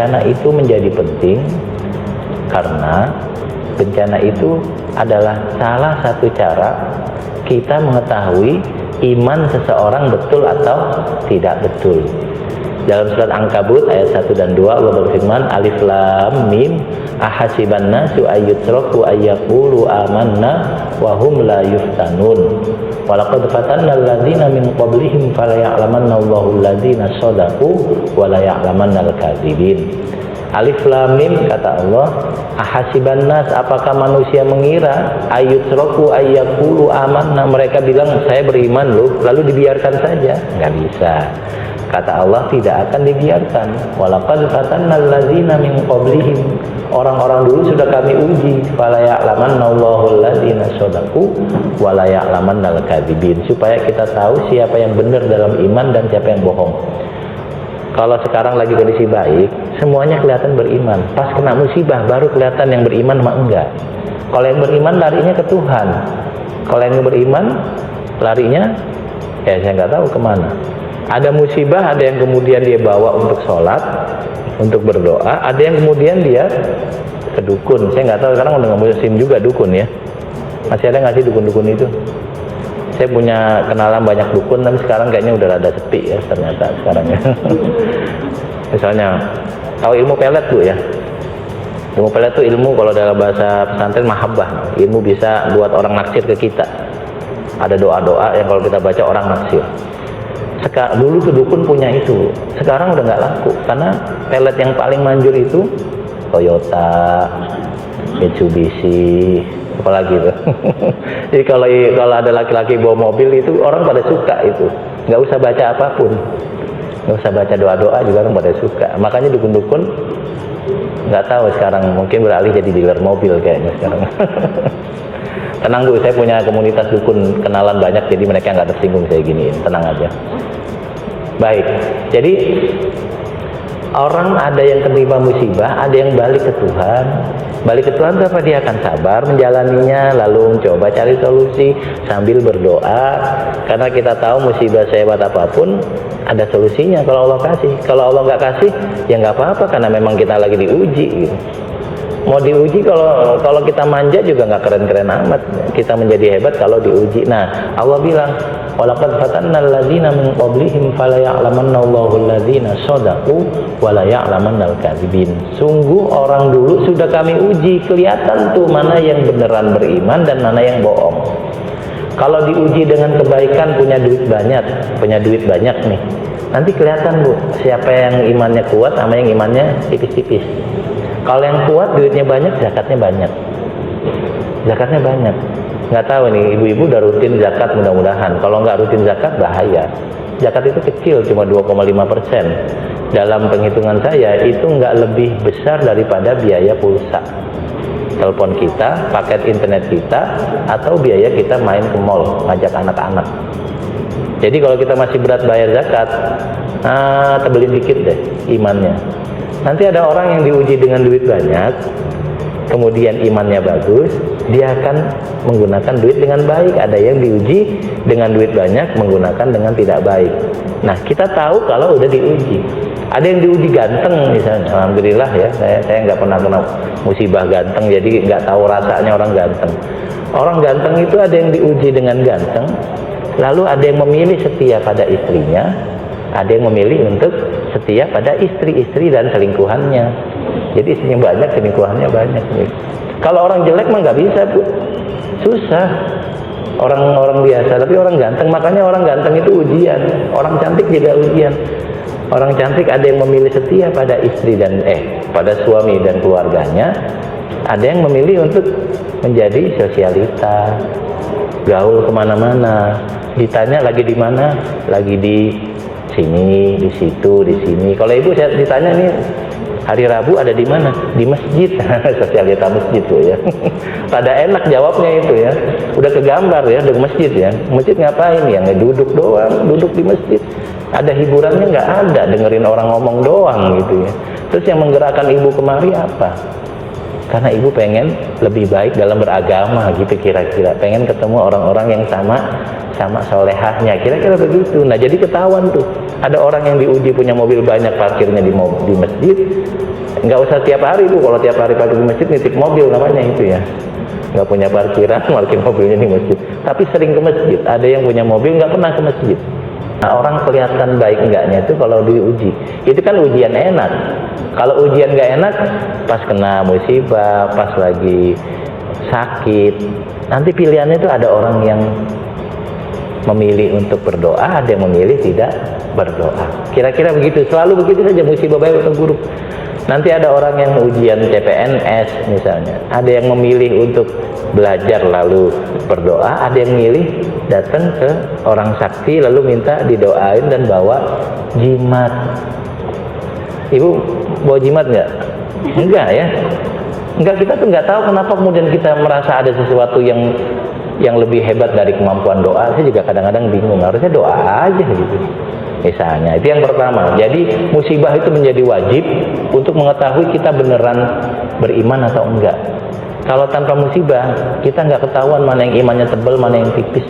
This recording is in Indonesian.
bencana itu menjadi penting karena bencana itu adalah salah satu cara kita mengetahui iman seseorang betul atau tidak betul. Dalam surat Ankabut ayat 1 dan 2 Allah berfirman, Alif Lam Mim ahasiban nasu ayyutraku ayyaqulu amanna wa hum la yuftanun walaqad fatanna alladzina min qablihim fala ya'lamanna Allahu alladzina shadaqu wa la ya'lamanna al-kadzibin. Alif Lam Mim, kata Allah, ahasiban nas, apakah manusia mengira ayyutraku ayyaqulu amanna, mereka bilang saya beriman loh, lalu dibiarkan saja? Nggak bisa. Kata Allah, tidak akan dibiarkan. Walaqad fatanna alladzina min qablihim, orang-orang dulu sudah kami uji. Fala ya'lamanna Allahu alladzina shadaqu wa la ya'lamanna al-kadzibin, supaya kita tahu siapa yang benar dalam iman dan siapa yang bohong. Kalau sekarang lagi kondisi baik, semuanya kelihatan beriman. Pas kena musibah baru kelihatan yang beriman sama enggak. Kalau yang beriman larinya ke Tuhan. Kalau yang beriman larinya, ya saya nggak tahu kemana. Ada musibah, ada yang kemudian dia bawa untuk sholat, untuk berdoa, ada yang kemudian dia ke dukun. Saya nggak tahu, sekarang udah nggak musim juga dukun ya. Masih ada nggak sih dukun-dukun itu? Saya punya kenalan banyak dukun, tapi sekarang kayaknya udah rada sepi ya ternyata sekarang ya. Misalnya, tahu ilmu pelet tuh ya? Ilmu pelet tuh ilmu, kalau dalam bahasa pesantren mahabbah, ilmu bisa buat orang naksir ke kita. Ada doa-doa yang kalau kita baca orang naksir. Dulu tuh dukun punya itu, sekarang udah nggak laku karena pelet yang paling manjur itu Toyota, Mitsubishi, apalagi tuh. Jadi kalau ada laki-laki bawa mobil itu orang pada suka itu, nggak usah baca apapun, nggak usah baca doa-doa juga orang pada suka. Makanya dukun-dukun nggak tahu sekarang mungkin beralih jadi dealer mobil kayaknya sekarang. Tenang Bu, saya punya komunitas dukun kenalan banyak, jadi mereka nggak tersinggung saya giniin, tenang aja. Baik, jadi orang ada yang terima musibah, ada yang balik ke Tuhan. Balik ke Tuhan itu apa? Dia akan sabar menjalaninya, lalu mencoba cari solusi sambil berdoa. Karena kita tahu musibah sehebat apapun ada solusinya kalau Allah kasih. Kalau Allah nggak kasih, ya nggak apa-apa karena memang kita lagi diuji gitu. Mau diuji, kalau kita manja juga nggak keren-keren amat. Kita menjadi hebat kalau diuji. Nah, Allah bilang, walaqad fatanna alladzina min qablihim fala ya'lamanna Allahu alladzina shadaqu wa la ya'lamanna al-kadzibin. Sungguh orang dulu sudah kami uji, kelihatan tuh mana yang beneran beriman dan mana yang bohong. Kalau diuji dengan kebaikan, punya duit banyak nih. Nanti kelihatan Bu, siapa yang imannya kuat sama yang imannya tipis-tipis. Kalau yang kuat duitnya banyak, zakatnya banyak. Nggak tahu nih, ibu-ibu udah rutin zakat mudah-mudahan. Kalau nggak rutin zakat bahaya. Zakat itu kecil, cuma 2,5%. Dalam penghitungan saya itu nggak lebih besar daripada biaya pulsa telepon kita, paket internet kita, atau biaya kita main ke mall ngajak anak-anak. Jadi kalau kita masih berat bayar zakat, tebelin dikit deh imannya. Nanti ada orang yang diuji dengan duit banyak, kemudian imannya bagus, dia akan menggunakan duit dengan baik. Ada yang diuji dengan duit banyak, menggunakan dengan tidak baik. Nah, kita tahu kalau udah diuji. Ada yang diuji ganteng misalnya, alhamdulillah ya, saya nggak pernah kena musibah ganteng, jadi nggak tahu rasanya orang ganteng. Orang ganteng itu ada yang diuji dengan ganteng, lalu ada yang memilih setia pada istrinya, ada yang memilih untuk setia pada istri-istri dan selingkuhannya. Jadi istrinya banyak, selingkuhannya banyak. Kalau orang jelek mah nggak bisa Bu, susah. Orang biasa, tapi orang ganteng, makanya orang ganteng itu ujian. Orang cantik juga ujian. Orang cantik ada yang memilih setia pada istri dan pada suami dan keluarganya. Ada yang memilih untuk menjadi sosialita, gaul kemana-mana. Ditanya lagi di mana, lagi di sini, di situ, di sini. Kalau ibu saya ditanya nih, hari Rabu ada di mana? Di masjid. Sosialita masjid tuh ya. Pada enak jawabnya itu ya. Udah kegambar ya, di masjid ya. Masjid ngapain ya? Duduk doang, duduk di masjid. Ada hiburannya nggak ada, dengerin orang ngomong doang gitu ya. Terus yang menggerakkan ibu kemari apa? karena ibu pengen lebih baik dalam beragama gitu kira-kira, pengen ketemu orang-orang yang sama solehahnya, kira-kira begitu. Nah jadi ketahuan tuh, ada orang yang diuji punya mobil banyak, parkirnya di masjid. Nggak usah tiap hari bu, kalau tiap hari parkir di masjid nitip mobil namanya itu ya, nggak punya parkiran, parkir mobilnya di masjid, tapi sering ke masjid. Ada yang punya mobil nggak pernah ke masjid. Nah, orang kelihatan baik enggaknya itu kalau diuji. Itu kan ujian enak. Kalau ujian nggak enak, pas kena musibah, pas lagi sakit, nanti pilihannya itu ada orang yang memilih untuk berdoa, ada yang memilih tidak berdoa. Kira-kira begitu, selalu begitu saja, musibah baik atau buruk. Nanti ada orang yang ujian CPNS misalnya, ada yang memilih untuk belajar lalu berdoa, ada yang memilih datang ke orang sakti lalu minta didoain dan bawa jimat. Ibu bawa jimat nggak? Enggak ya? Enggak, kita tuh nggak tahu kenapa kemudian kita merasa ada sesuatu yang lebih hebat dari kemampuan doa. Saya juga kadang-kadang bingung, harusnya doa aja gitu misalnya. Itu yang pertama. Jadi musibah itu menjadi wajib untuk mengetahui kita beneran beriman atau enggak. Kalau tanpa musibah, kita nggak ketahuan mana yang imannya tebal, mana yang tipis.